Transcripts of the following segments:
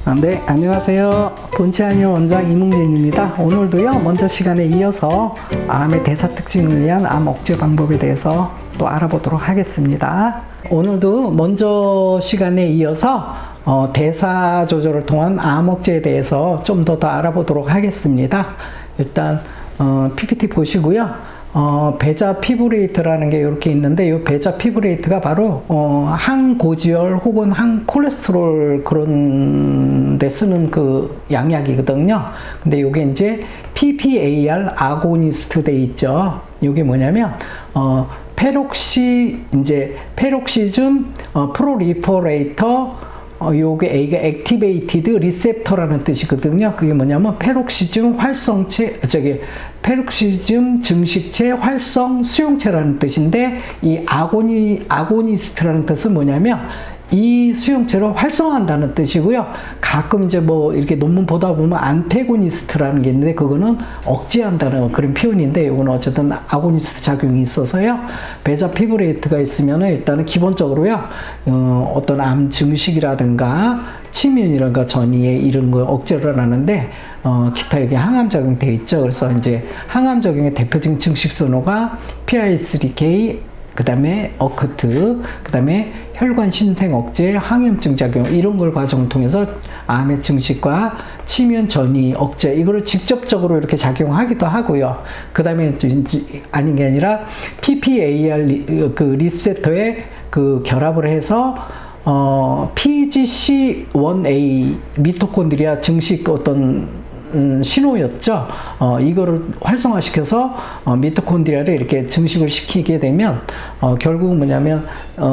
네, 안녕하세요. 본치아니오 원장 이문진입니다. 오늘도요, 먼저 시간에 이어서 암의 대사 특징을 위한 암 억제 방법에 대해서 또 알아보도록 하겠습니다. 오늘도 먼저 시간에 이어서 대사 조절을 통한 암 억제에 대해서 좀 더 알아보도록 하겠습니다. 일단 PPT 보시고요. 베자 피브레이트라는 게 이렇게 있는데, 이 베자 피브레이트가 바로 항고지혈 혹은 항콜레스테롤 그런 데 쓰는 그 양약이거든요. 근데 이게 이제 PPAR 아고니스트 돼 있죠. 이게 뭐냐면 페록시즘 프로리퍼레이터, 요게 A가 액티베이티드 리셉터라는 뜻이거든요. 그게 뭐냐면 페록시즘 증식체 활성 수용체라는 뜻인데, 이 아고니스트라는 뜻은 뭐냐면 이 수용체를 활성화한다는 뜻이고요. 가끔 이제 뭐 이렇게 논문 보다 보면 안테고니스트라는 게 있는데, 그거는 억제한다는 그런 표현인데, 이거는 어쨌든 아고니스트 작용이 있어서요. 베자 피브레이트가 있으면은 일단은 기본적으로요, 어떤 암 증식이라든가 침윤이라든가 전이에 이런 걸 억제를 하는데, 기타 여기 항암작용 돼 있죠. 그래서 이제 항암작용의 대표적인 증식선호가 PI3K, 그 다음에 어크트, 그 다음에 혈관 신생 억제, 항염증 작용, 이런 걸 과정을 통해서 암의 증식과 침윤 전이 억제, 이거를 직접적으로 이렇게 작용하기도 하고요. 그 다음에 아닌 게 아니라 PPAR 그 리셉터에 그 결합을 해서 PGC1A 미토콘드리아 증식 어떤 신호였죠. 이거를 활성화시켜서 미토콘드리아를 이렇게 증식을 시키게 되면 결국은 뭐냐면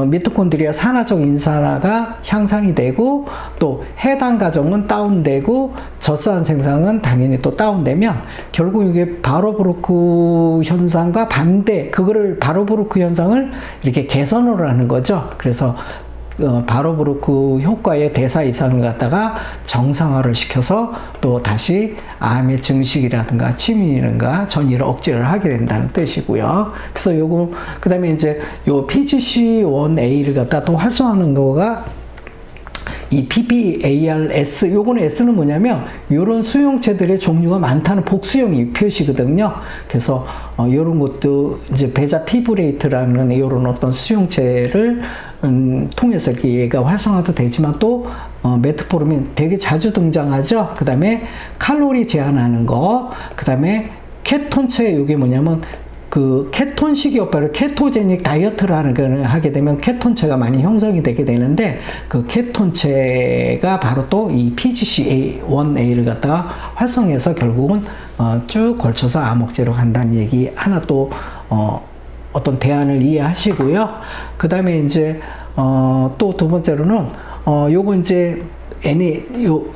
미토콘드리아 산화적 인산화가 향상이 되고, 또 해당 과정은 다운되고 젖산 생성은 당연히 또 다운되면 결국 이게 바로브루크 현상과 반대, 그거를 바로브루크 현상을 이렇게 개선을 하는 거죠. 그래서 바로브루크 효과의 대사 이상을 갖다가 정상화를 시켜서 또 다시 암의 증식이라든가 침윤이라든가 전이를 억제를 하게 된다는 뜻이고요. 그래서 요거, 그 다음에 이제 요 PGC1A를 갖다 또 활성화하는 거가 이 PPARS, 요거는 S는 뭐냐면 요런 수용체들의 종류가 많다는 복수형이 표시거든요. 그래서 요런 것도 이제 베자 피브레이트라는 요런 어떤 수용체를 통해서 얘가 활성화도 되지만, 또 메트포르민 되게 자주 등장하죠. 그 다음에 칼로리 제한하는 거, 그 다음에 케톤체, 요게 뭐냐면 그 케톤 식이요법을 케토제닉 다이어트를 하게 되면 케톤체가 많이 형성이 되게 되는데, 그 케톤체가 바로 또 이 PGC1A를 갖다가 활성해서 결국은 쭉 걸쳐서 암 억제로 간다는 얘기 하나, 또 어떤 대안을 이해하시고요. 그 다음에 이제 또 두 번째로는 요거 이제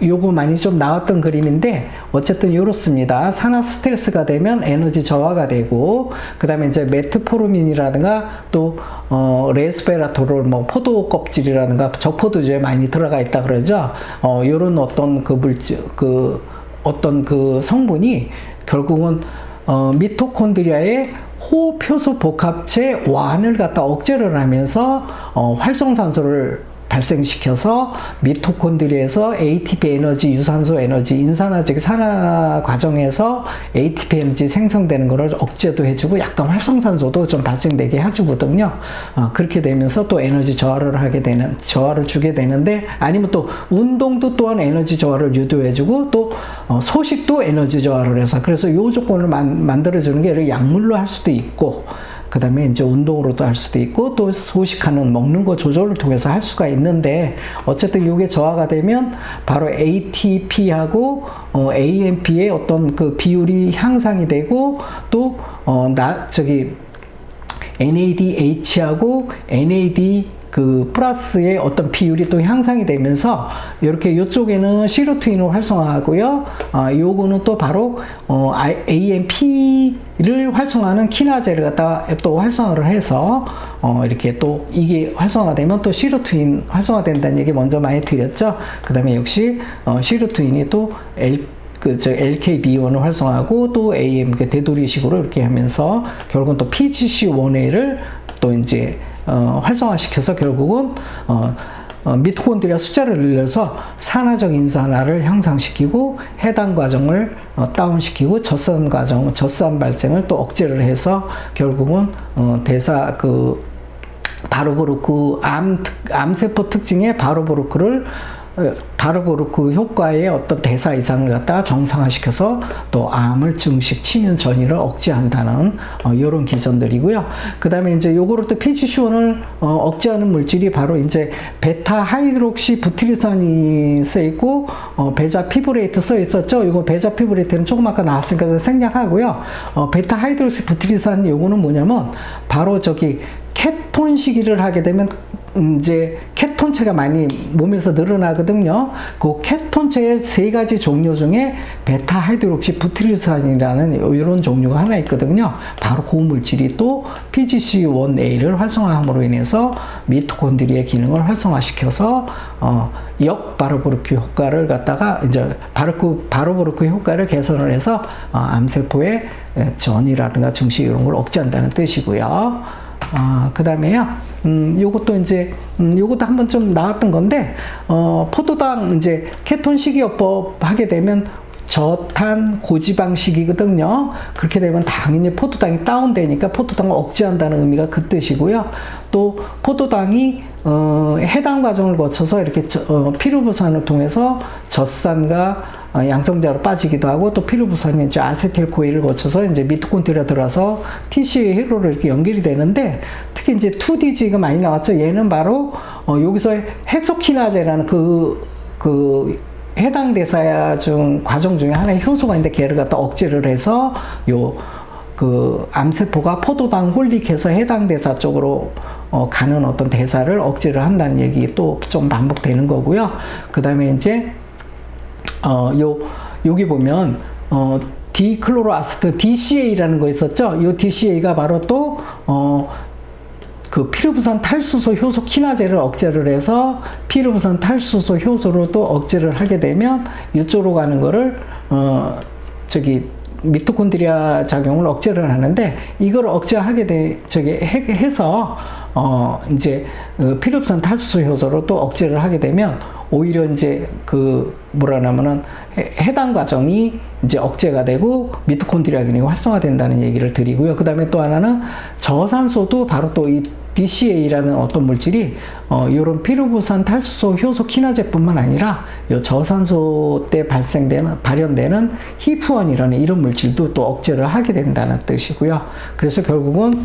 요거 많이 좀 나왔던 그림인데, 어쨌든 요렇습니다. 산화 스트레스가 되면 에너지 저하가 되고, 그 다음에 이제 메트포르민이라든가 또 레스베라토롤, 뭐 포도 껍질이라든가 적포도주에 많이 들어가 있다 그러죠. 요런 어떤 그 물질, 어떤 그 성분이 결국은 미토콘드리아의 호흡효소 복합체 완을 갖다 억제를 하면서 활성산소를 발생시켜서 미토콘드리아에서 ATP 에너지, 유산소 에너지, 인산화적 산화 과정에서 ATP 에너지 생성되는 것을 억제도 해주고 약간 활성산소도 좀 발생되게 해주거든요. 그렇게 되면서 또 에너지 저하를 주게 되는데, 아니면 또 운동도 또한 에너지 저하를 유도해주고, 또 소식도 에너지 저하를 해서, 그래서 요 조건을 만들어주는 게 약물로 할 수도 있고, 그 다음에 이제 운동으로도 할 수도 있고, 또 소식하는 먹는 거 조절을 통해서 할 수가 있는데, 어쨌든 이게 저하가 되면 바로 ATP하고 AMP의 어떤 그 비율이 향상이 되고, 또 NADH하고 NAD 그 플러스의 어떤 비율이 또 향상이 되면서, 이렇게 이쪽에는 시로토닌을 활성화하고요. 요거는 또 바로 AMP를 활성화하는 키나제를 갖다가 또 활성화를 해서 이렇게 또 이게 활성화되면 또 시로토닌 활성화된다는 얘기 먼저 많이 드렸죠. 그 다음에 역시 시로토닌이 또 LKB1을 활성화하고, 또 AM 되돌이식으로 이렇게 하면서 결국은 또 PGC1A를 또 이제 활성화시켜서 결국은 미토콘드리아 숫자를 늘려서 산화적 인산화를 향상시키고 해당 과정을 다운시키고 젖산 발생을 또 억제를 해서 결국은 대사 바로브루크 암세포 특징의 바로브루크 효과의 어떤 대사 이상을 갖다가 정상화시켜서 또 암을 증식, 치명 전이를 억제한다는 이런 기전들이고요. 그 다음에 이제 요거로 또 PGC1을 억제하는 물질이 바로 이제 베타 하이드록시 부티리산이 써 있고 베자 피브레이트 써 있었죠. 이거 베자 피브레이트는 조금 아까 나왔으니까 생략하고요. 베타 하이드록시 부티리산 요거는 뭐냐면 바로 저기 케톤 시기를 하게 되면 이제 케톤체가 많이 몸에서 늘어나거든요. 그 케톤체의 세 가지 종류 중에 베타 하이드록시 부티리산이라는 이런 종류가 하나 있거든요. 바로 그 물질이 또 PGC1A를 활성화함으로 인해서 미토콘드리아의 기능을 활성화시켜서 역바로브루크 효과를 갖다가 이제 바로브루크 효과를 개선을 해서 암세포의 전이라든가 증식 이런 걸 억제한다는 뜻이고요. 그 다음에요. 요것도 이제, 요것도 한번 좀 나왔던 건데, 포도당 이제 케톤 식이요법 하게 되면 저탄 고지방식이거든요. 그렇게 되면 당연히 포도당이 다운되니까 포도당을 억제한다는 의미가 그 뜻이고요. 또 포도당이 해당 과정을 거쳐서 이렇게 피루부산을 통해서 젖산과 양성자로 빠지기도 하고 또 피루부산이 이제 아세틸코일을 거쳐서 이제 미토콘드리아 들어서 TCA 회로로 이렇게 연결이 되는데 특히 이제 2DG가 많이 나왔죠. 얘는 바로 여기서 헥소키나제라는 그 해당 대사 과정 중에 하나의 효소가 있는데 걔를 갖다 억제를 해서 암세포가 포도당 홀릭해서 해당 대사 쪽으로 가는 어떤 대사를 억제를 한다는 얘기 또 좀 반복되는 거고요. 그 다음에 이제 여기 보면 디클로로아세트 DCA라는 거 있었죠. 이 DCA가 바로 또 그 피루부산 탈수소 효소 키나제를 억제를 해서 피루부산 탈수소 효소로 또 억제를 하게 되면 이쪽으로 가는 거를 미토콘드리아 작용을 억제를 하는데 이걸 억제하게 해서 이제 피루부산 탈수소 효소로 또 억제를 하게 되면 오히려 이제 해당 과정이 이제 억제가 되고 미토콘드리아 기능이 활성화된다는 얘기를 드리고요. 그 다음에 또 하나는 저산소도 바로 또 이 DCA라는 어떤 물질이 이런 피루부산 탈수소 효소 키나제뿐만 아니라 이 저산소 때 발현되는 히프원이라는 이런 물질도 또 억제를 하게 된다는 뜻이고요. 그래서 결국은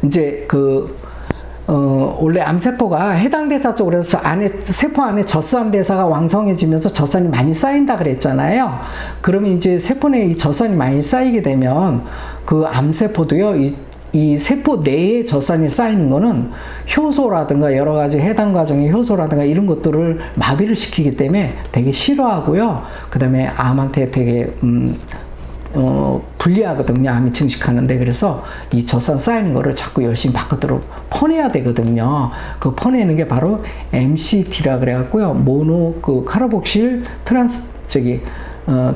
이제 원래 암세포가 해당 대사 쪽으로 해서 세포 안에 젖산 대사가 왕성해지면서 젖산이 많이 쌓인다 그랬잖아요. 그러면 이제 세포 내에 이 젖산이 많이 쌓이게 되면 그 암세포도요, 이 세포 내에 젖산이 쌓이는 거는 효소라든가 여러 가지 해당 과정의 효소라든가 이런 것들을 마비를 시키기 때문에 되게 싫어하고요. 그 다음에 암한테 되게, 불리하거든요. 암이 증식하는데. 그래서 이 젖산 쌓이는 거를 자꾸 열심히 바깥으로 퍼내야 되거든요. 그 퍼내는 게 바로 MCT라 그래갖고요. 카르복실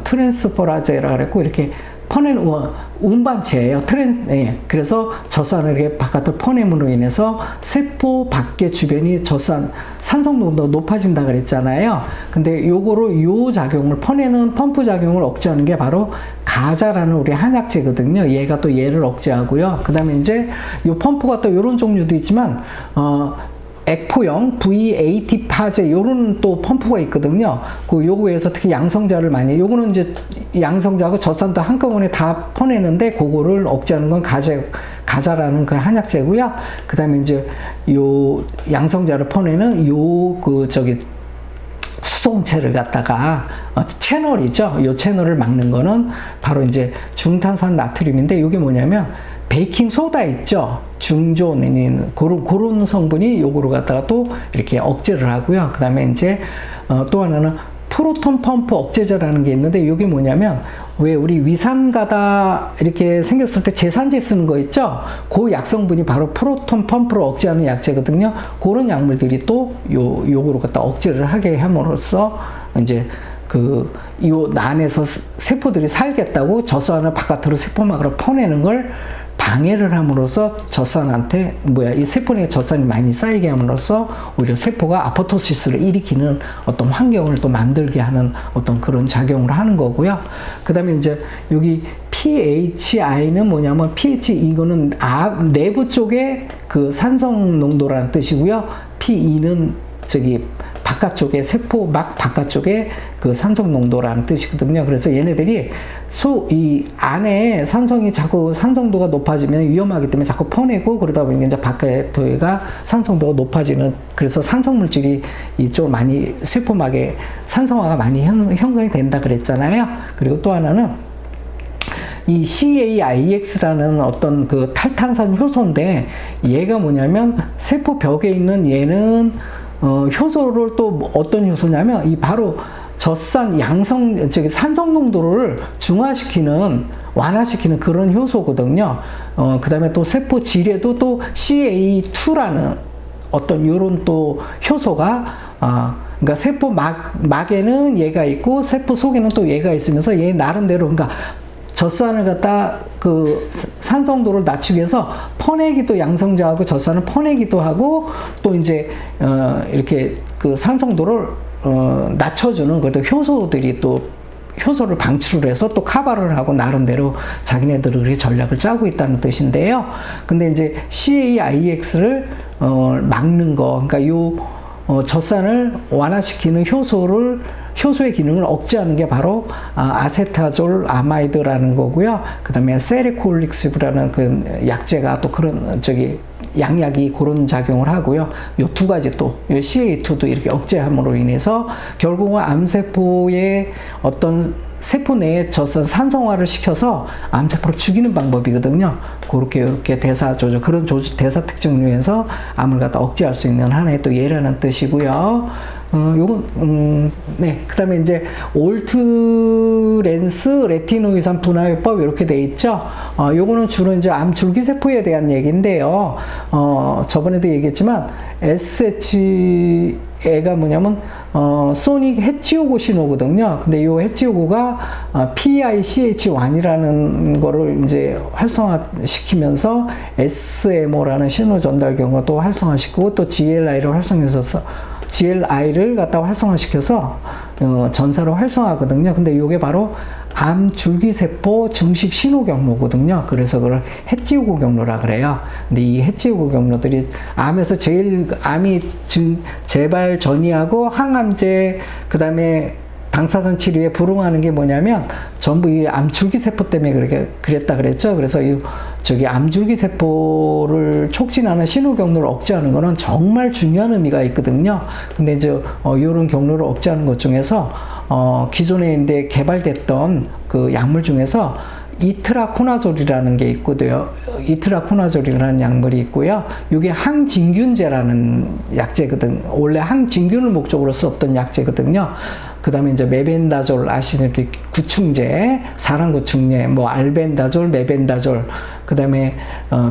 트랜스퍼라제라 그랬고, 이렇게 퍼내는 운반체예요. 그래서 젖산을 이렇게 바깥으로 퍼냄으로 인해서 세포 밖의 주변이 산성농도가 높아진다 그랬잖아요. 근데 요 작용을 퍼내는 펌프 작용을 억제하는 게 바로 가자라는 우리 한약제거든요. 얘가 또 얘를 억제하고요. 그 다음에 이제 요 펌프가 또 이런 종류도 있지만, 액포형 VAT 파제 요런 또 펌프가 있거든요. 요거에서 특히 양성자를 요거는 이제 양성자하고 젖산도 한꺼번에 다 퍼내는데 그거를 억제하는 건 가자라는 그 한약제고요. 그 다음에 이제 요 양성자를 퍼내는 수송체를 갖다가 채널이죠. 요 채널을 막는 거는 바로 이제 중탄산 나트륨인데 이게 뭐냐면 베이킹 소다 있죠. 중조닌 그런 성분이 요거를 갖다가 또 이렇게 억제를 하고요. 그 다음에 이제 또 하나는 프로톤 펌프 억제제라는 게 있는데 이게 뭐냐면 왜 우리 위산가다 이렇게 생겼을 때 제산제 쓰는 거 있죠? 그 약성분이 바로 프로톤 펌프를 억제하는 약제거든요. 그런 약물들이 또 요거를 갖다 억제를 하게 함으로써 이제 이 안에서 세포들이 살겠다고 젖산을 바깥으로 세포막으로 퍼내는 걸 방해를 함으로써 젖산한테 이 세포 내에 젖산이 많이 쌓이게 함으로써 오히려 세포가 아포토시스를 일으키는 어떤 환경을 또 만들게 하는 어떤 그런 작용을 하는 거고요. 그 다음에 이제 여기 PHI는 뭐냐면 pH 이거는 내부 쪽에 그 산성 농도라는 뜻이고요. PE는 저기 바깥쪽에 세포 막 바깥쪽에 그 산성 농도라는 뜻이거든요. 그래서 얘네들이 이 안에 산성이 자꾸 산성도가 높아지면 위험하기 때문에 자꾸 퍼내고 그러다 보니까 이제 바깥에가 산성도가 높아지는 그래서 산성 물질이 이쪽으로 많이 세포막에 산성화가 많이 형성이 된다 그랬잖아요. 그리고 또 하나는 이 CAIX라는 어떤 그 탈탄산 효소인데 얘가 뭐냐면 세포 벽에 있는 얘는 효소를 또 어떤 효소냐면 이 바로 젖산 산성 농도를 완화시키는 그런 효소거든요. 그 다음에 또 세포 질에도 또 CA2라는 어떤 요런 또 효소가 그러니까 세포 막에는 얘가 있고 세포 속에는 또 얘가 있으면서 얘 나름대로 그러니까 젖산을 갖다 그 산성도를 낮추기 위해서 퍼내기도 양성자하고 젖산을 퍼내기도 하고 또 이제 이렇게 그 산성도를 낮춰주는 그것도 효소들이 또 효소를 방출을 해서 또 카바를 하고 나름대로 자기네들이 그렇게 전략을 짜고 있다는 뜻인데요. 근데 이제 CAIX를 막는 거, 그러니까 젖산을 완화시키는 효소의 기능을 억제하는 게 바로 아세타졸 아마이드라는 거고요. 그 다음에 세리콜릭스라는 그 약제가 또 그런 양약이 그런 작용을 하고요. 요 두 가지 또 CA2도 이렇게 억제함으로 인해서 결국은 암세포의 어떤 세포 내에 젖산 산성화를 시켜서 암세포를 죽이는 방법이거든요. 그렇게 이렇게 대사 조절 그런 대사 특징을 위해서 암을 갖다 억제할 수 있는 하나의 또 예라는 뜻이고요. 네. 그 다음에 이제 올트랜스 레티노이산 분화요법 이렇게 돼 있죠. 요거는 주로 이제 암 줄기세포에 대한 얘기인데요. 저번에도 얘기했지만 SH가 뭐냐면 소닉 해치오고 신호거든요. 근데 요 해치오고가 PICH1이라는 거를 이제 활성화시키면서 SMO라는 신호 전달 경로를 또 활성화시키고 또 GLI를 GLI를 갖다가 활성화시켜서 전사로 활성화하거든요. 근데 이게 바로 암 줄기세포 증식 신호 경로거든요. 그래서 그걸 해치오고 경로라 그래요. 근데 이 해치오고 경로들이 암에서 제일 암이 재발 전이하고 항암제 그다음에 방사선 치료에 불응하는 게 뭐냐면 전부 이 암 줄기세포 때문에 그랬다 그랬죠. 그래서 암 줄기세포를 촉진하는 신호 경로를 억제하는 거는 정말 중요한 의미가 있거든요. 근데 이제 이런 경로를 억제하는 것 중에서 기존에 이제 개발됐던 그 약물 중에서 이트라코나졸이라는 게 있거든요. 이트라코나졸이라는 약물이 있고요. 이게 항진균제라는 약제거든. 원래 항진균을 목적으로 썼던 약제거든요. 그 다음에 이제 메벤다졸 아시는 구충제, 사랑구충제, 알벤다졸, 메벤다졸, 그 다음에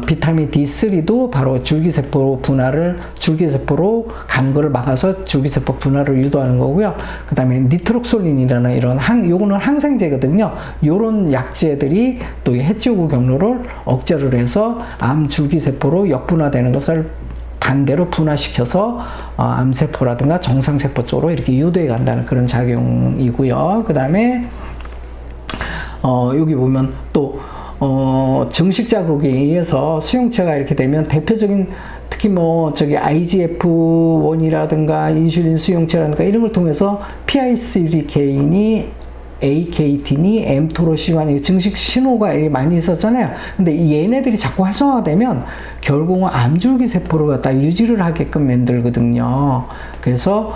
비타민 D3도 바로 줄기세포로 간 거를 막아서 줄기세포 분화를 유도하는 거고요. 그 다음에 니트록솔린이라는 요거는 항생제거든요. 요런 약제들이 또 해치오고 경로를 억제를 해서 암 줄기세포로 역분화되는 것을 반대로 분화시켜서 암세포라든가 정상세포 쪽으로 이렇게 유도해 간다는 그런 작용이고요. 그 다음에 여기 보면 또 증식 자극에 의해서 수용체가 이렇게 되면 대표적인 특히 IGF-1이라든가 인슐린 수용체라든가 이런 걸 통해서 PI3K니 AKT니 mTORC1이 증식 신호가 많이 있었잖아요. 근데 얘네들이 자꾸 활성화되면 결국은 암줄기 세포를 갖다 유지를 하게끔 만들거든요. 그래서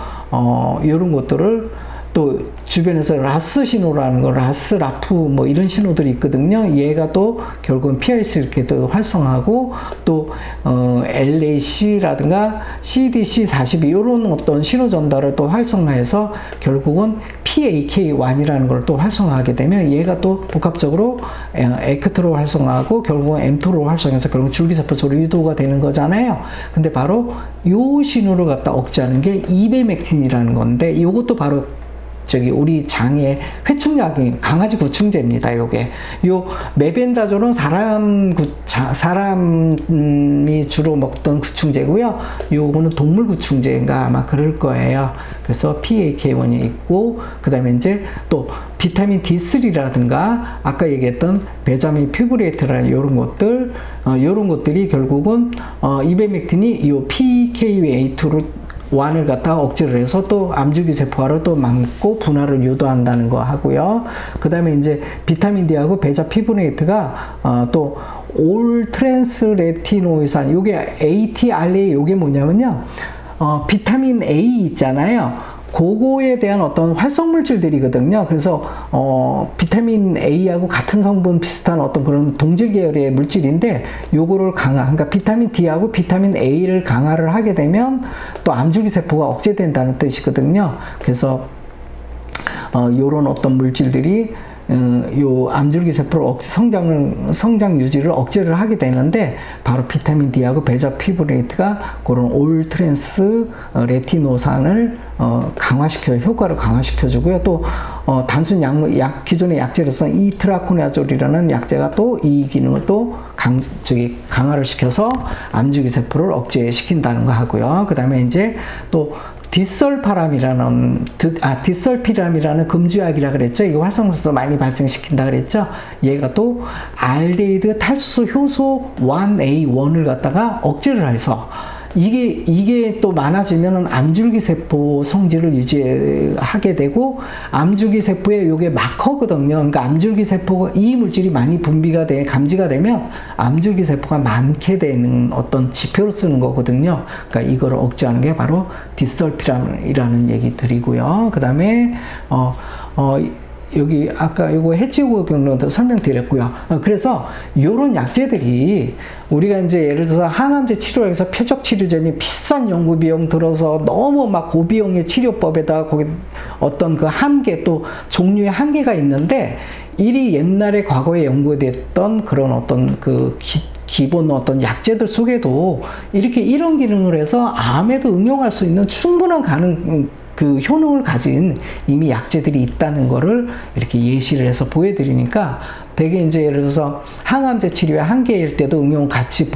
이런 것들을 또 주변에서 라스 신호라는 거, 라스, 라프 이런 신호들이 있거든요. 얘가 또 결국은 PIC 이렇게 또 활성화하고 또 LAC라든가 CDC42 이런 어떤 신호 전달을 또 활성화해서 결국은 PAK1이라는 걸 또 활성화하게 되면 얘가 또 복합적으로 에크트로 활성화하고 결국은 mTOR로 활성화해서 결국 줄기세포 쪽으로 유도가 되는 거잖아요. 근데 바로 요 신호를 갖다 억제하는 게 이베맥틴이라는 건데 이것도 바로 우리 장의 회충약이 강아지 구충제입니다. 요게 요 메벤다졸은 사람이 주로 먹던 구충제고요. 요거는 동물 구충제인가 아마 그럴 거예요. 그래서 PAK1이 있고 그다음에 이제 또 비타민 D3라든가 아까 얘기했던 베자민 피브레이트라는 요런 것들 요런 것들이 결국은 이베맥틴이 이 PKA2를 완을 갖다가 억제를 해서 또 암줄기 세포화를 또 막고 분화를 유도한다는 거 하고요. 그 다음에 이제 비타민 D하고 베자 피브레이트가 또 올 트랜스레티노이산 요게 ATRA 요게 뭐냐면요. 비타민 A 있잖아요. 그거에 대한 어떤 활성 물질들이거든요. 그래서 비타민 A하고 같은 성분 비슷한 어떤 그런 동질 계열의 물질인데 요거를 그러니까 비타민 D하고 비타민 A를 강화를 하게 되면 또 암줄기 세포가 억제된다는 뜻이거든요. 그래서 요런 어떤 물질들이 요 암줄기 세포를 성장 유지를 억제를 하게 되는데 바로 비타민 D하고 베자 피브레이트가 그런 올 트랜스 레티노산을 효과를 강화시켜 주고요. 또 단순 기존의 약제로서 이트라코나졸이라는 약제가 또 이 기능을 또 강화를 시켜서 암줄기 세포를 억제시킨다는 거 하고요. 그 다음에 이제 또 디설피람이라는 금주약이라 그랬죠. 이거 활성산소 많이 발생시킨다 그랬죠. 얘가 또 알데히드 탈수소 효소 1A1을 갖다가 억제를 해서 이게 또 많아지면은 암줄기 세포 성질을 유지하게 되고 암줄기 세포의 요게 마커거든요. 그러니까 암줄기 세포가 이 물질이 많이 감지가 되면 암줄기 세포가 많게 되는 어떤 지표로 쓰는 거거든요. 그러니까 이거를 억제하는 게 바로 디설피람이라는 얘기 드리고요. 그 다음에 여기 아까 요거 해치고 경로도 설명드렸고요. 그래서 요런 약제들이 우리가 이제 예를 들어서 항암제 치료에서 표적 치료제니 비싼 연구 비용 들어서 너무 막 고비용의 치료법에다가 거기 어떤 그 한계 또 종류의 한계가 있는데 이리 옛날에 과거에 연구됐던 그런 어떤 그 기본 어떤 약제들 속에도 이렇게 이런 기능을 해서 암에도 응용할 수 있는 충분한 그 효능을 가진 이미 약제들이 있다는 거를 이렇게 예시를 해서 보여드리니까 되게 이제 예를 들어서 항암제 치료의 한계일 때도 응용 같이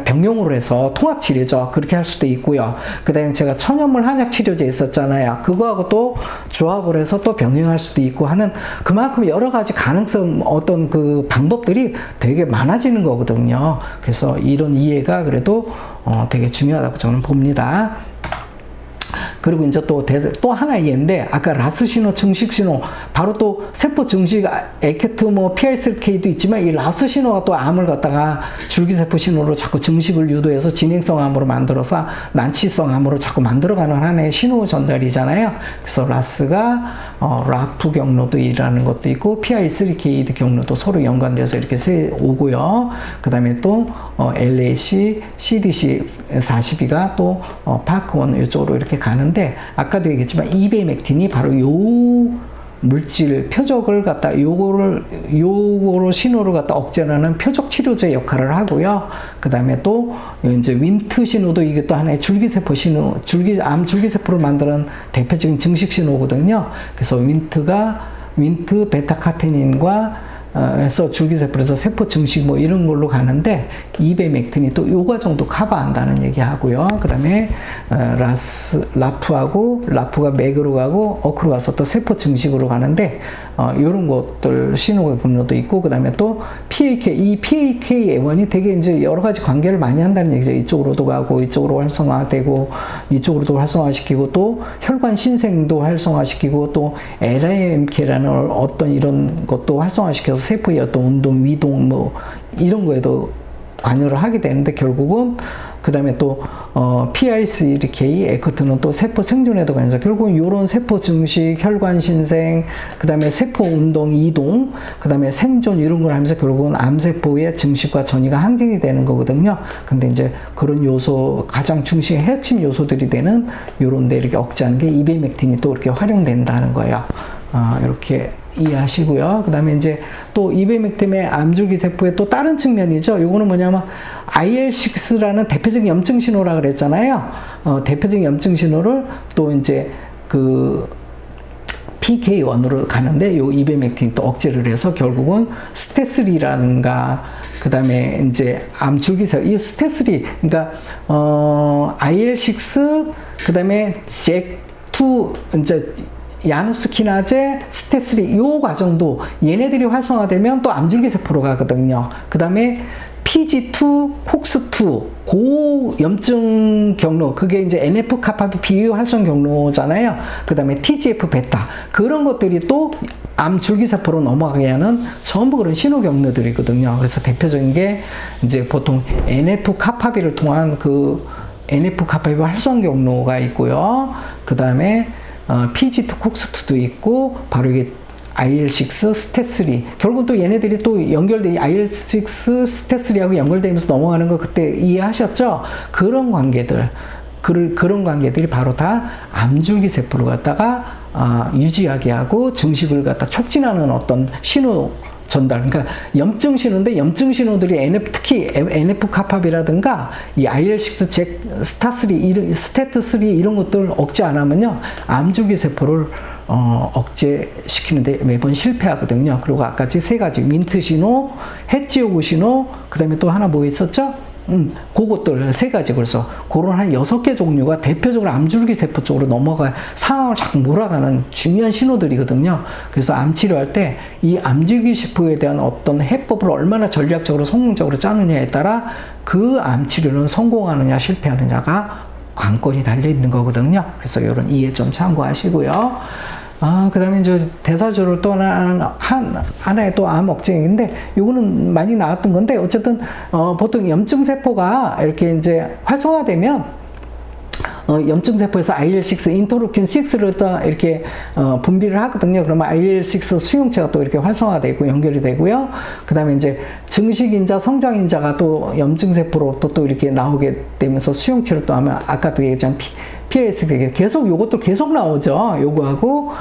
병용으로 해서 통합 치료죠. 그렇게 할 수도 있고요. 그 다음에 제가 천연물 한약 치료제 있었잖아요. 그거하고 또 조합을 해서 또 병용할 수도 있고 하는 그만큼 여러 가지 가능성 어떤 그 방법들이 되게 많아지는 거거든요. 그래서 이런 이해가 그래도 되게 중요하다고 저는 봅니다. 그리고 이제 또 하나 이해인데, 아까 라스 신호, 증식 신호, 바로 또 세포 증식, 에케트, PI3K도 있지만, 이 라스 신호가 또 암을 갖다가 줄기세포 신호로 자꾸 증식을 유도해서 진행성 암으로 만들어서 난치성 암으로 자꾸 만들어가는 하나의 신호 전달이잖아요. 그래서 라스가, 라프 경로도 일하는 것도 있고, PI3K 경로도 서로 연관돼서 이렇게 오고요. 그 다음에 또, LAC, CDC42가 또, 파크1 이쪽으로 이렇게 가는데, 아까도 얘기했지만 이베맥틴이 바로 요 물질 표적을 갖다 요거로 신호를 갖다 억제하는 표적 치료제 역할을 하고요. 그 다음에 또 이제 윈트 신호도 이게 또 하나의 줄기세포 신호, 암 줄기세포를 만드는 대표적인 증식 신호거든요. 그래서 윈트 베타카테닌과 해서 줄기세포에서 세포 증식 이런 걸로 가는데 이베맥틴이 또 요 과정도 커버한다는 얘기하고요. 그 다음에 라프가 맥으로 가고 어크로 가서 또 세포 증식으로 가는데 요런 것들 신호가 경로도 있고, 그 다음에 또 이 PAK1이 되게 이제 여러 가지 관계를 많이 한다는 얘기죠. 이쪽으로도 가고 이쪽으로 활성화되고 이쪽으로도 활성화시키고 또 혈관 신생도 활성화시키고 또 LAMK라는 어떤 이런 것도 활성화시켜서 세포의 어떤 운동, 위동 이런 거에도 관여를 하게 되는데, 결국은 그 다음에 또 PI3K, 에커트는 또 세포 생존에도 관여해서 결국은 이런 세포 증식, 혈관 신생, 그 다음에 세포 운동, 이동, 그 다음에 생존 이런 걸 하면서 결국은 암세포의 증식과 전이가 항진이 되는 거거든요. 근데 이제 그런 요소, 가장 중심, 핵심 요소들이 되는 요런 데 이렇게 억제하는 게 이베맥틴이 또 이렇게 활용된다는 거예요. 이렇게 이해하시고요. 그 다음에 이제 또 이베맥틴의 암줄기 세포의 또 다른 측면이죠. 요거는 뭐냐면 IL6라는 대표적인 염증 신호라 그랬잖아요. 대표적인 염증 신호를 또 이제 그 PK1으로 가는데 요 이베맥틴 또 억제를 해서 결국은 스테3라든가 그 다음에 이제 암줄기세포 이 스테3 그러니까 IL6 그 다음에 잭2 이제 야누스키나제 스테3 요 과정도 얘네들이 활성화되면 또 암줄기세포로 가거든요. 그 다음에 PG2, COX2, 고염증 경로, 그게 이제 NF-카파 비활성 경로잖아요. 그 다음에 TGF-베타, 그런 것들이 또 암 줄기세포로 넘어가게 하는 전부 그런 신호 경로들이거든요. 그래서 대표적인 게 이제 보통 NF-카파비를 통한 그 NF-카파비 활성 경로가 있고요. 그 다음에 PG2, COX2도 있고, 바로 이게 IL6, 스테3 결국 또 얘네들이 또 연결돼 IL6, 스테3하고 연결되면서 넘어가는 거 그때 이해하셨죠? 그런 관계들 그런 관계들이 바로 다 암줄기 세포를 갖다가 유지하게 하고 증식을 갖다 촉진하는 어떤 신호 전달. 그러니까 염증 신호인데 염증 신호들이 특히 NF-카파비라든가 이 IL6, 잭, 스타3, 스테트3 이런 것들 억제 안 하면요 암줄기 세포를 억제시키는데 매번 실패하거든요. 그리고 아까 세 가지 민트 신호, 해지오그 신호, 그 다음에 또 하나 뭐 있었죠? 그것들 세 가지. 그래서 그런 한 6개 종류가 대표적으로 암줄기 세포 쪽으로 넘어가 상황을 자꾸 몰아가는 중요한 신호들이거든요. 그래서 암 치료할 때 이 암줄기 세포에 대한 어떤 해법을 얼마나 전략적으로 성공적으로 짜느냐에 따라 그 암 치료는 성공하느냐 실패하느냐가 관건이 달려 있는 거거든요. 그래서 이런 이해 좀 참고하시고요. 그 다음에 이제 대사주를 또 하나의 또 암 억제인데, 요거는 많이 나왔던 건데, 어쨌든, 보통 염증세포가 이렇게 이제 활성화되면, 염증세포에서 IL6, 인터루킨 6를 또 이렇게, 분비를 하거든요. 그러면 IL6 수용체가 또 이렇게 활성화되고 연결이 되고요. 그 다음에 이제 증식인자, 성장인자가 또 염증세포로 또 이렇게 나오게 되면서 수용체를 또 하면, 아까도 얘기했지만, PAS 계속 요것도 계속 나오죠. 요거하고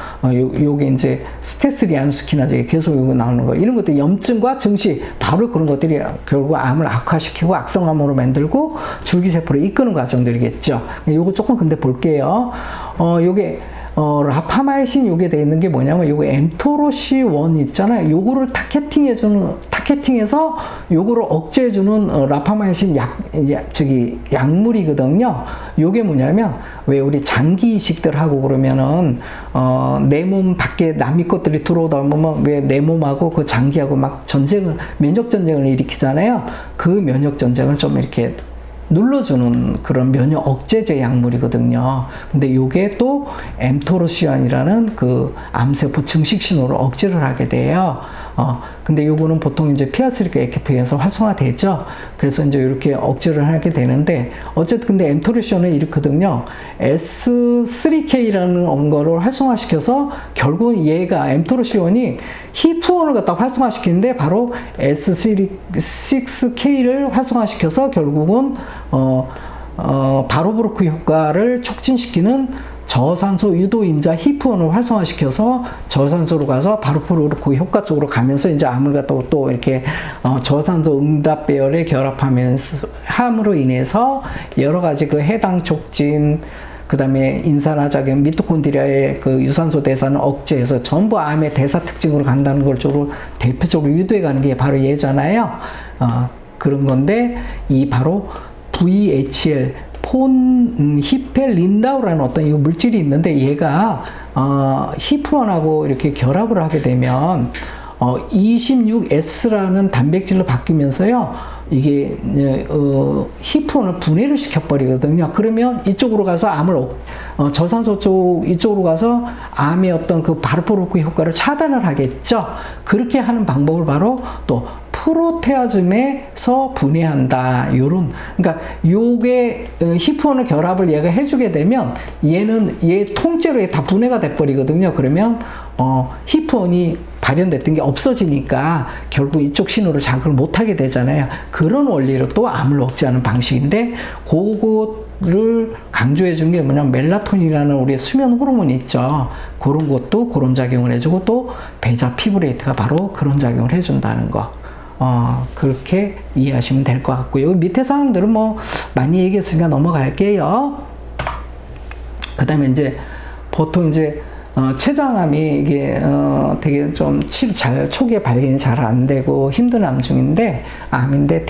요게 이제 스테3 야누스키나제 계속 요거 나오는 거. 이런 것들 염증과 증식 바로 그런 것들이 결국 암을 악화시키고 악성암으로 만들고 줄기세포를 이끄는 과정들이겠죠. 요거 조금 근데 볼게요. 요게 라파마이신 요게 돼 있는 게 뭐냐면 요거 엠토로시1 있잖아요. 요거를 타겟팅해서 요거를 억제해주는 라파마이신 약물이거든요. 요게 뭐냐면 왜 우리 장기 이식들 하고 그러면은 내 몸 밖에 남의 것들이 들어오다 보면 왜 내 몸하고 그 장기하고 막 면역 전쟁을 일으키잖아요. 그 면역 전쟁을 좀 이렇게 눌러주는 그런 면역 억제제 약물이거든요. 근데 요게 또 엠토로시안이라는 그 암세포 증식 신호를 억제를 하게 돼요. 근데 요거는 보통 이제 피아스리카 에케트에서 활성화되죠. 그래서 이제 이렇게 억제를 하게 되는데, 어쨌든 근데 엠토로시안은 이렇거든요. S3K라는 거를 활성화시켜서 결국은 얘가 엠토로시안이 히프원을 갖다 활성화시키는데 바로 S6K를 활성화시켜서 결국은 바로브로크 효과를 촉진시키는 저산소 유도인자 히프원을 활성화시켜서 저산소로 가서 바로브로크 효과 쪽으로 가면서 이제 암을 갖다가 또 이렇게 저산소 응답 배열에 결합함으로 인해서 여러 가지 그 해당 촉진, 그 다음에 인산화작용, 미토콘드리아의 그 유산소 대사는 억제해서 전부 암의 대사 특징으로 간다는 걸 쪽으로 대표적으로 유도해 가는 게 바로 얘잖아요. 그런 건데, 이 바로 VHL, 히펠린다우라는 어떤 이 물질이 있는데, 얘가, 히프원하고 이렇게 결합을 하게 되면, 26S라는 단백질로 바뀌면서요, 이게 히프원을 분해를 시켜버리거든요. 그러면 이쪽으로 가서 암을 저산소 쪽 이쪽으로 가서 암의 어떤 그 바로브로크 효과를 차단을 하겠죠. 그렇게 하는 방법을 바로 또 프로테아즘에서 분해한다. 요런, 그러니까 요게 히프원을 결합을 얘가 해주게 되면 얘 통째로 다 분해가 돼버리거든요. 그러면 히프원이 발현됐던 게 없어지니까 결국 이쪽 신호를 자극을 못하게 되잖아요. 그런 원리로 또 암을 억제하는 방식인데, 그거를 강조해 준 게 뭐냐면 멜라토닌이라는 우리 수면 호르몬이 있죠. 그런 것도 그런 작용을 해주고, 또 베자 피브레이트가 바로 그런 작용을 해준다는 거. 그렇게 이해하시면 될 것 같고요. 밑에 사항들은 뭐 많이 얘기했으니까 넘어갈게요. 그 다음에 이제 보통 이제 췌장암이 이게 되게 좀 초기에 발견이 잘 안 되고 힘든 암 중인데 암인데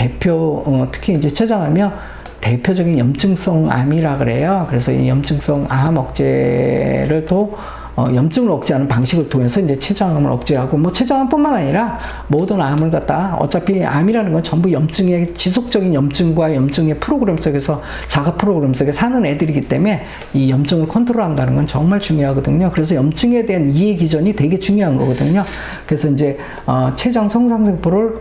특히 이제 췌장암이요 대표적인 염증성 암이라 그래요. 그래서 이 염증성 암 억제를 또 염증을 억제하는 방식을 통해서 이제 췌장암을 억제하고 뭐 췌장암뿐만 아니라 모든 암을 갖다 어차피 암이라는 건 전부 염증의 지속적인 염증과 염증의 프로그램 속에서 자가 프로그램 속에 사는 애들이기 때문에 이 염증을 컨트롤한다는 건 정말 중요하거든요. 그래서 염증에 대한 이해 기전이 되게 중요한 거거든요. 그래서 이제 췌장 성상세포를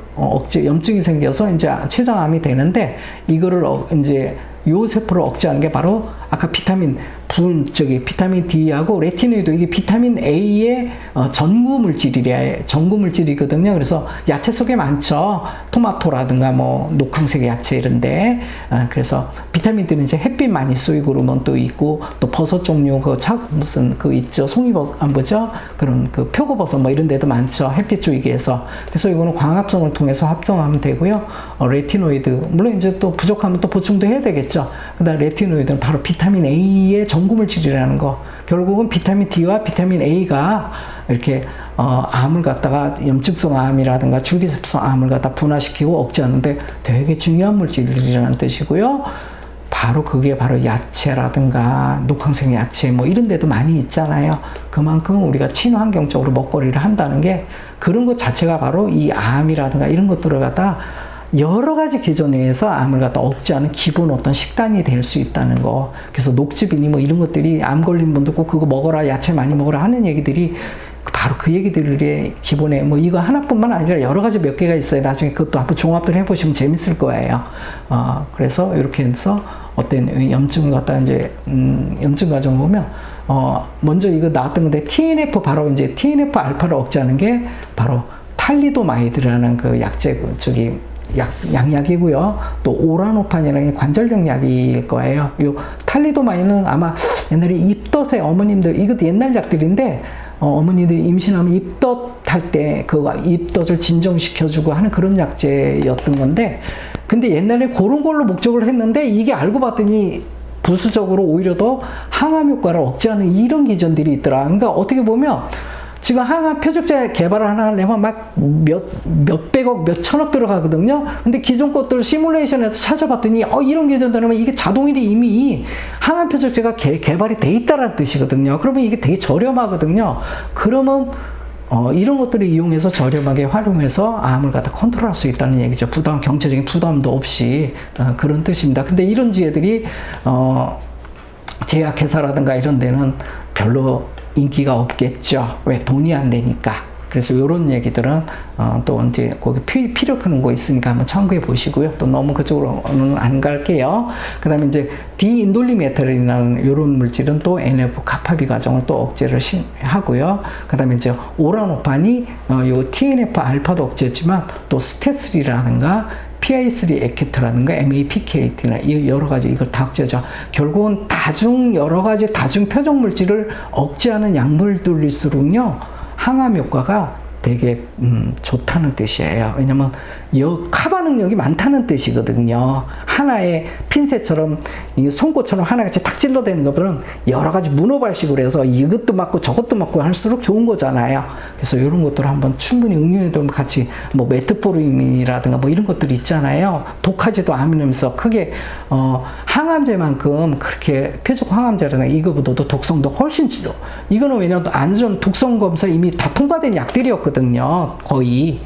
염증이 생겨서 이제 췌장암이 되는데 이거를 이제 요 세포를 억제하는 게 바로 아까 비타민 D하고 레티노이드 이게 비타민 A의 전구 물질이거든요. 그래서 야채 속에 많죠. 토마토라든가 뭐 녹황색 야채 이런데 그래서 비타민 D는 이제 햇빛 많이 쏘이고 그러면 또 있고 또 버섯 종류 무슨 있죠. 송이버섯 뭐죠? 그런 그 표고버섯 뭐 이런 데도 많죠. 햇빛 쏘이게 해서. 그래서 이거는 광합성을 통해서 합성하면 되고요. 레티노이드 물론 이제 또 부족하면 또 보충도 해야 되겠죠. 그다음 레티노이드는 바로 비타민 A의 전구물질이라는 거. 결국은 비타민 D와 비타민 A가 이렇게 암을 갖다가 염증성 암이라든가 줄기세포성 암을 갖다 분화시키고 억제하는데 되게 중요한 물질이라는 뜻이고요. 그게 바로 야채라든가 녹황색 야채 뭐 이런 데도 많이 있잖아요. 그만큼 우리가 친환경적으로 먹거리를 한다는 게 그런 것 자체가 바로 이 암이라든가 이런 것들을 갖다 여러 가지 기전에 의해서 암을 갖다 억제하는 기본 어떤 식단이 될 수 있다는 거. 그래서 녹즙이니 뭐 이런 것들이 암 걸린 분도 꼭 그거 먹어라, 야채 많이 먹어라 하는 얘기들이 바로 그 얘기들의 기본에 뭐 이거 하나뿐만 아니라 여러 가지 몇 개가 있어요. 나중에 그것도 한번 종합들 해보시면 재밌을 거예요. 그래서 이렇게 해서 어떤 염증을 갖다 이제 염증 과정을 보면 먼저 이거 나왔던 건데 TNF 바로 이제 TNF 알파를 억제하는 게 바로 탈리도마이드라는 그 약제 양약이고요. 또 오라노판이라는 관절염 약일 거예요. 요 탈리도마이드는 아마 옛날에 입덧에 어머님들 이것도 옛날 약들인데 어머니들 임신하면 입덧할 때 그거 입덧을 진정시켜주고 하는 그런 약제였던 건데 근데 옛날에 그런 걸로 목적을 했는데 이게 알고 봤더니 부수적으로 오히려 더 항암 효과를 억제하는 이런 기전들이 있더라. 그러니까 어떻게 보면 지금 항암 표적제 개발을 하나 하려면 막 몇백억, 몇천억 들어가거든요. 근데 기존 것들 시뮬레이션에서 찾아봤더니 이런 기전들은 이게 자동이 이미 항암 표적제가 개발이 돼 있다는 뜻이거든요. 그러면 이게 되게 저렴하거든요. 그러면 이런 것들을 이용해서 저렴하게 활용해서 암을 갖다 컨트롤할 수 있다는 얘기죠. 경제적인 부담도 없이 그런 뜻입니다. 근데 이런 지혜들이 제약회사라든가 이런 데는 별로 인기가 없겠죠. 왜? 돈이 안 되니까. 그래서 이런 얘기들은 또 언제 거기 필요 크는 거 있으니까 한번 참고해 보시고요. 또 너무 그쪽으로는 안 갈게요. 그 다음에 이제 디인돌리메탈이라는 이런 물질은 또 NF 카파비 과정을 또 억제를 하고요. 그 다음에 이제 오라노판이 요 TNF 알파도 억제했지만 또 스테스리라든가 PI3 에케트라든가 MAPK8나 여러 가지 이걸 다 억제하죠. 결국은 여러 가지 다중 표적 물질을 억제하는 약물들일수록요 항암 효과가 되게 좋다는 뜻이에요. 왜냐면 카바 능력이 많다는 뜻이거든요. 하나의 핀셋처럼 송곳처럼 하나같이 탁 찔러대는 것들은 여러 가지 문어발식으로 해서 이것도 맞고 저것도 맞고 할수록 좋은 거잖아요. 그래서 이런 것들을 한번 충분히 응용해두면 같이 뭐 메트포르민이라든가 뭐 이런 것들이 있잖아요. 독하지도 않으면서 크게 항암제만큼 그렇게 표적 항암제라든가 이거보다도 독성도 훨씬 지죠. 이거는 왜냐면 안전 독성 검사 이미 다 통과된 약들이었거든요. 거의.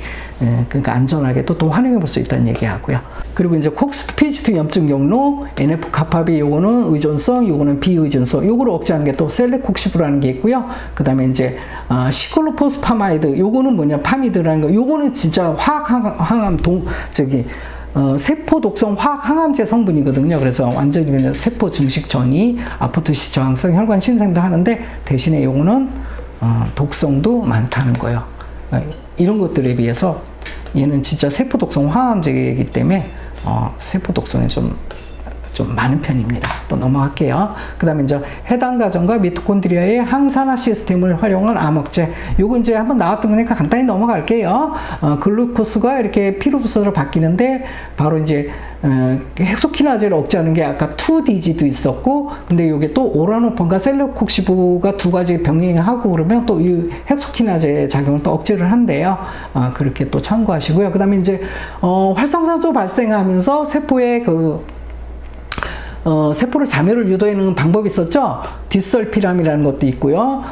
그러니까 안전하게 또 활용해 볼 수 있다는 얘기하고요. 그리고 이제 콕스피지트 염증 경로, NF 카파비 요거는 의존성, 요거는 비의존성, 요거를 억제하는 게 또 셀레콕시브라는 게 있고요. 그 다음에 이제 시클로포스파마이드, 요거는 뭐냐 파미드라는 거, 요거는 진짜 화학 항암 세포 독성 화학 항암제 성분이거든요. 그래서 완전히 그냥 세포 증식 전이 아포토시 저항성 혈관 신생도 하는데 대신에 요거는 독성도 많다는 거예요. 이런 것들에 비해서 얘는 진짜 세포 독성 화학암제이기 때문에 세포 독성이 좀 많은 편입니다. 또 넘어갈게요. 그 다음에 이제 해당 가정과 미토콘드리아의 항산화 시스템을 활용한 암억제. 요거 이제 한번 나왔던 거니까 간단히 넘어갈게요. 글루코스가 이렇게 피로부스로 바뀌는데 바로 이제 헥소키나제를 억제하는 게 아까 2DG도 있었고, 근데 이게 또 오라노폰과 셀레콕시브가 두 가지 병행하고 그러면 또 이 헥소키나제 작용을 또 억제를 한대요. 그렇게 또 참고하시고요. 그 다음에 이제 활성산소 발생하면서 세포의 세포를 자멸을 유도하는 방법이 있었죠. 디설피람이라는 것도 있고요.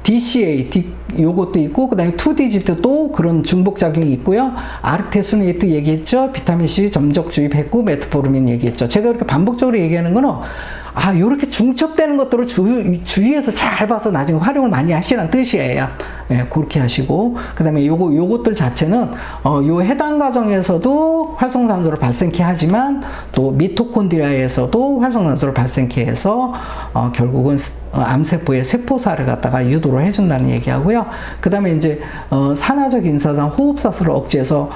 DCA, 요것도 있고, 그 다음에 2DG도 그런 중복작용이 있고요. 아르테수네이트 얘기했죠. 비타민C 점적 주입했고, 메트포르민 얘기했죠. 제가 이렇게 반복적으로 얘기하는 거는, 요렇게 중첩되는 것들을 주위에서 잘 봐서 나중에 활용을 많이 하시라는 뜻이에요. 예, 그렇게 하시고, 그 다음에 요것들 자체는, 요 해당 과정에서도 활성산소를 발생케 하지만, 또 미토콘드리아에서도 활성산소를 발생케 해서, 결국은 암세포의 세포사를 갖다가 유도를 해준다는 얘기하고요. 그 다음에 이제, 산화적 인사상 호흡사슬을 억제해서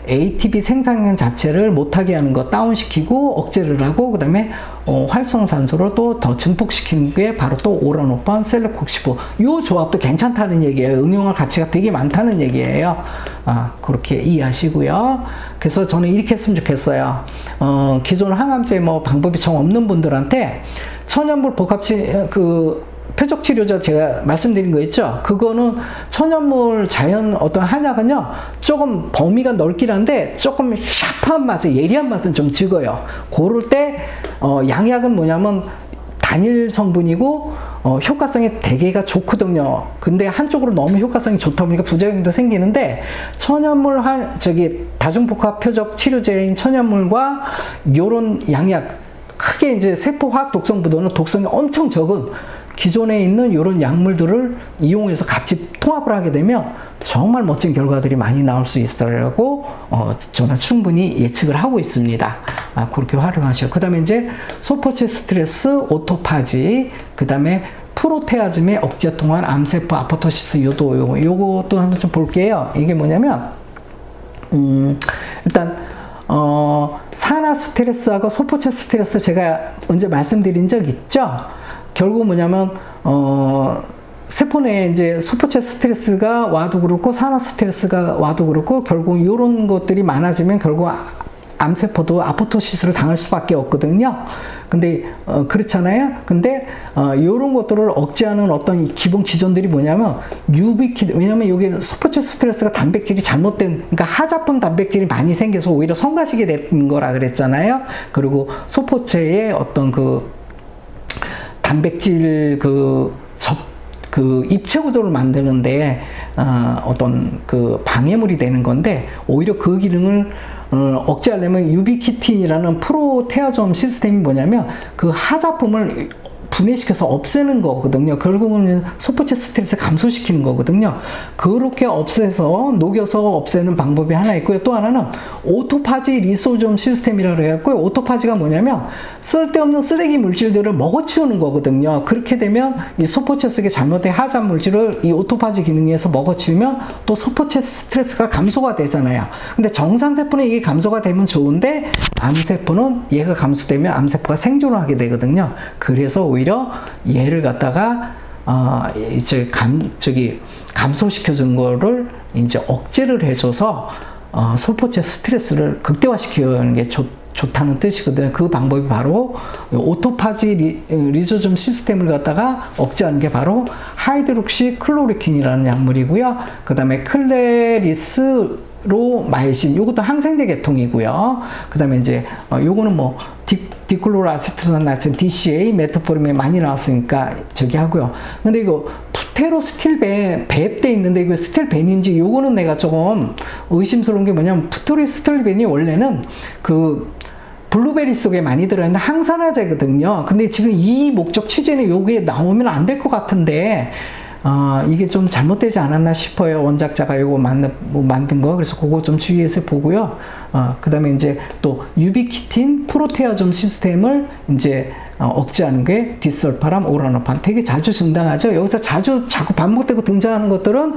ATP 생산량 자체를 못하게 하는 거 다운시키고 억제를 하고, 그 다음에 활성산소를 또 더 증폭시키는 게 바로 또 오라노판, 셀레콕시브. 요 조합도 괜찮다는 얘기예요. 응용할 가치가 되게 많다는 얘기예요. 그렇게 이해하시고요. 그래서 저는 이렇게 했으면 좋겠어요. 기존 항암제 방법이 정 없는 분들한테 천연물 표적 치료제 제가 말씀드린 거 있죠? 그거는 천연물 자연 어떤 한약은요, 조금 범위가 넓긴 한데, 조금 샤프한 맛은, 예리한 맛은 좀 적어요. 고를 때, 양약은 뭐냐면, 단일 성분이고, 효과성이 되게가 좋거든요. 근데 한쪽으로 너무 효과성이 좋다 보니까 부작용도 생기는데, 천연물, 다중복합 표적 치료제인 천연물과 요런 양약, 크게 이제 세포화학 독성보다는 독성이 엄청 적은 기존에 있는 이런 약물들을 이용해서 같이 통합을 하게 되면 정말 멋진 결과들이 많이 나올 수 있으라고 저는 충분히 예측을 하고 있습니다. 그렇게 활용하셔. 그 다음에 이제 소포체 스트레스, 오토파지, 그 다음에 프로테아즘의 억제 통한 암세포 아포토시스 유도, 요것도 한번 좀 볼게요. 이게 뭐냐면, 일단, 산화 스트레스하고 소포체 스트레스 제가 언제 말씀드린 적 있죠? 결국 뭐냐면, 세포 내에 이제 소포체 스트레스가 와도 그렇고, 산화 스트레스가 와도 그렇고, 결국 이런 것들이 많아지면 결국 암세포도 아포토시스를 당할 수밖에 없거든요. 근데, 그렇잖아요? 근데, 요런 것들을 억제하는 어떤 기본 기전들이 뭐냐면, 왜냐면 이게 소포체 스트레스가 단백질이 그러니까 하자품 단백질이 많이 생겨서 오히려 성가시게 된 거라 그랬잖아요? 그리고 소포체의 어떤 단백질 입체 구조를 만드는데 어떤 방해물이 되는 건데, 오히려 그 기능을 억제하려면 유비키틴이라는 프로테아점 시스템이 뭐냐면 그 하자품을 분해시켜서 없애는 거거든요. 결국은 소포체 스트레스 감소시키는 거거든요. 그렇게 녹여서 없애는 방법이 하나 있고요. 또 하나는 오토파지 리소좀 시스템이라고 해갖고, 오토파지가 뭐냐면 쓸데없는 쓰레기 물질들을 먹어치우는 거거든요. 그렇게 되면 이 소포체 속에 잘못된 하자 물질을 이 오토파지 기능에서 먹어치우면 또 소포체 스트레스가 감소가 되잖아요. 근데 정상세포는 이게 감소가 되면 좋은데, 암세포는 얘가 감소되면 암세포가 생존을 하게 되거든요. 그래서 오히려 얘를 갖다가 감소시켜준 거를 이제 억제를 해줘서 소포체 스트레스를 극대화시키는 게 좋다는 뜻이거든요. 그 방법이 바로 오토파지 리조즘 시스템을 갖다가 억제하는 게 바로 하이드록시 클로리킨이라는 약물이고요. 그 다음에 클레리스로마이신, 요것도 항생제 계통이고요. 그 다음에 이제 요거는 디클로로아세트산 DCA, 메트포르민 많이 나왔으니까 저기 하고요. 근데 이거 푸테로스틸벤 배합돼 있는데 이거 스틸벤인지, 요거는 내가 조금 의심스러운 게 뭐냐면, 푸테로스틸벤이 원래는 블루베리 속에 많이 들어있는 항산화제거든요. 근데 지금 이 목적 취지는 요게 나오면 안 될 것 같은데, 이게 좀 잘못되지 않았나 싶어요. 원작자가 요거 만든 거. 그래서 그거 좀 주의해서 보고요. 그 다음에 이제 또 유비키틴 프로테아점 시스템을 이제 억제하는 게 디설파람, 오라노판. 되게 자주 등장하죠. 여기서 자꾸 반복되고 등장하는 것들은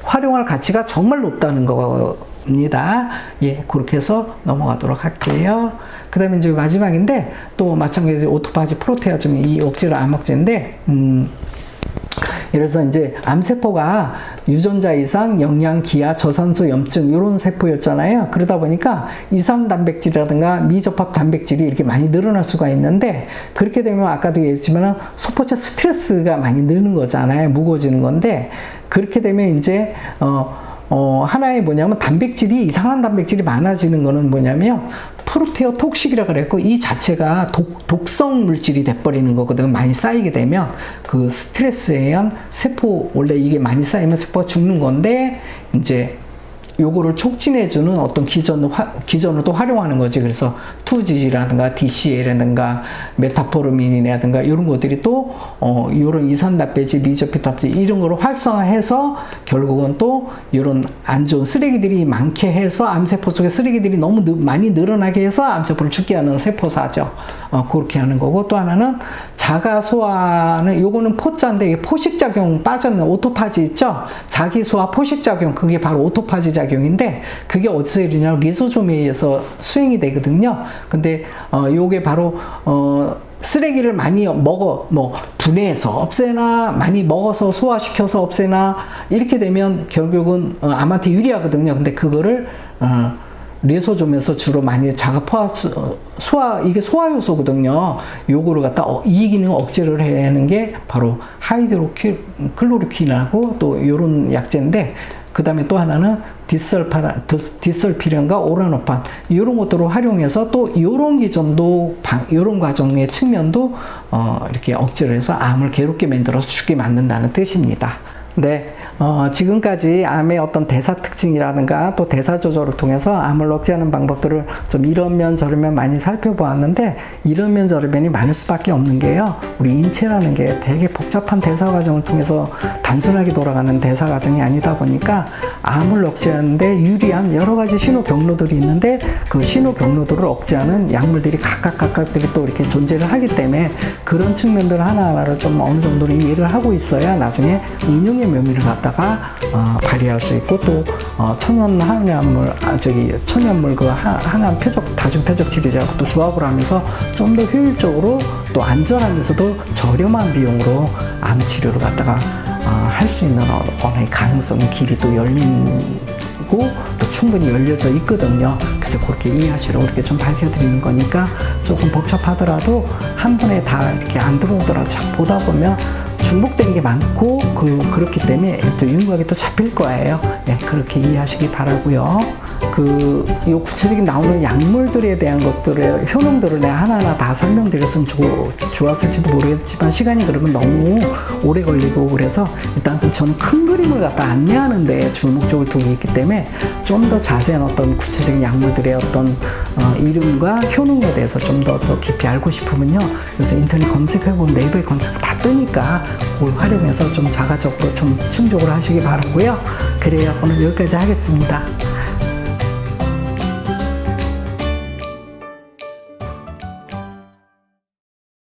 활용할 가치가 정말 높다는 겁니다. 예, 그렇게 해서 넘어가도록 할게요. 그 다음에 이제 마지막인데, 또 마찬가지로 오토파지 프로테아점 이 억제를 암 억제인데, 그래서 이제 암세포가 유전자 이상, 영양 기아, 저산소 염증 이런 세포였잖아요. 그러다 보니까 이상 단백질이라든가 미접합 단백질이 이렇게 많이 늘어날 수가 있는데, 그렇게 되면 아까도 얘기했지만 소포체 스트레스가 많이 느는 거잖아요. 무거워지는 건데, 그렇게 되면 이제 하나의 뭐냐면 단백질이, 이상한 단백질이 많아지는 거는 뭐냐면 프로테오 톡식이라 그랬고, 이 자체가 독성 물질이 돼버리는 거거든. 많이 쌓이게 되면 그 스트레스에 의한 세포, 원래 이게 많이 쌓이면 세포가 죽는 건데, 이제 요거를 촉진해주는 어떤 기전을 또 활용하는 거지. 그래서 2GG라든가 DCA라든가 메타포르민이라든가 이런 것들이 또 요런 이산화탄소, 미접합 이런 거를 활성화해서 결국은 또 이런 안 좋은 쓰레기들이 많게 해서 암세포 속에 쓰레기들이 너무 많이 늘어나게 해서 암세포를 죽게 하는 세포사죠. 그렇게 하는 거고, 또 하나는 자가 소화는, 요거는 포자인데 이게 포식작용 빠졌는 오토파지 있죠? 자기 소화 포식작용, 그게 바로 오토파지 작용인데, 그게 어디서 일어나냐면 리소솜에 의해서 수행이 되거든요. 근데 요게 바로 쓰레기를 많이 분해해서 없애나, 많이 먹어서 소화시켜서 없애나, 이렇게 되면 결국은 암한테 유리하거든요. 근데 그거를 리소솜에서 주로 많이 자가 소화, 이게 소화 요소거든요. 요거를 갖다 이 기능을 억제를 하는 게 바로 하이드로클로리퀸하고 또 요런 약제인데, 그 다음에 또 하나는 디설피린과 오라노판, 이런 것들을 활용해서 또 이런 기전도, 이런 과정의 측면도 이렇게 억제를 해서 암을 괴롭게 만들어서 죽게 만든다는 뜻입니다. 네. 지금까지 암의 어떤 대사 특징이라든가 또 대사 조절을 통해서 암을 억제하는 방법들을 좀 이런면 저런면 많이 살펴보았는데, 이런면 저런면이 많을 수밖에 없는 게요, 우리 인체라는 게 되게 복잡한 대사 과정을 통해서 단순하게 돌아가는 대사 과정이 아니다 보니까 암을 억제하는데 유리한 여러 가지 신호 경로들이 있는데, 그 신호 경로들을 억제하는 약물들이 각각들이 또 이렇게 존재를 하기 때문에, 그런 측면들 하나하나를 좀 어느 정도는 이해를 하고 있어야 나중에 응용의 묘미를 갖다가 발휘할 수 있고, 또 천연 항암물, 천연물 그 항암 다중 표적 치료제하고 또 조합을 하면서 좀 더 효율적으로 또 안전하면서도 저렴한 비용으로 암 치료를 갖다가 할 수 있는 어느 가능성의 길이 또 열리고 또 충분히 열려져 있거든요. 그래서 그렇게 이해하시라고 이렇게 좀 밝혀드리는 거니까, 조금 복잡하더라도 한 번에 다 이렇게 안 들어오더라도 보다 보면 중복되는 게 많고, 그렇기 때문에 또 윤곽이 또 잡힐 거예요. 네, 그렇게 이해하시기 바라고요. 요 구체적인 나오는 약물들에 대한 것들의 효능들을 내가 하나하나 다 설명드렸으면 좋았을지도 모르겠지만, 시간이 그러면 너무 오래 걸리고, 그래서 일단 저는 큰 그림을 갖다 안내하는데 주목적을 두고 있기 때문에 좀 더 자세한 어떤 구체적인 약물들의 어떤 이름과 효능에 대해서 좀 더 깊이 알고 싶으면요, 요새 인터넷 검색해보면 네이버에 검색하면 다 뜨니까 그걸 활용해서 좀 자가적으로 좀 충족을 하시기 바라고요. 그래요, 오늘 여기까지 하겠습니다.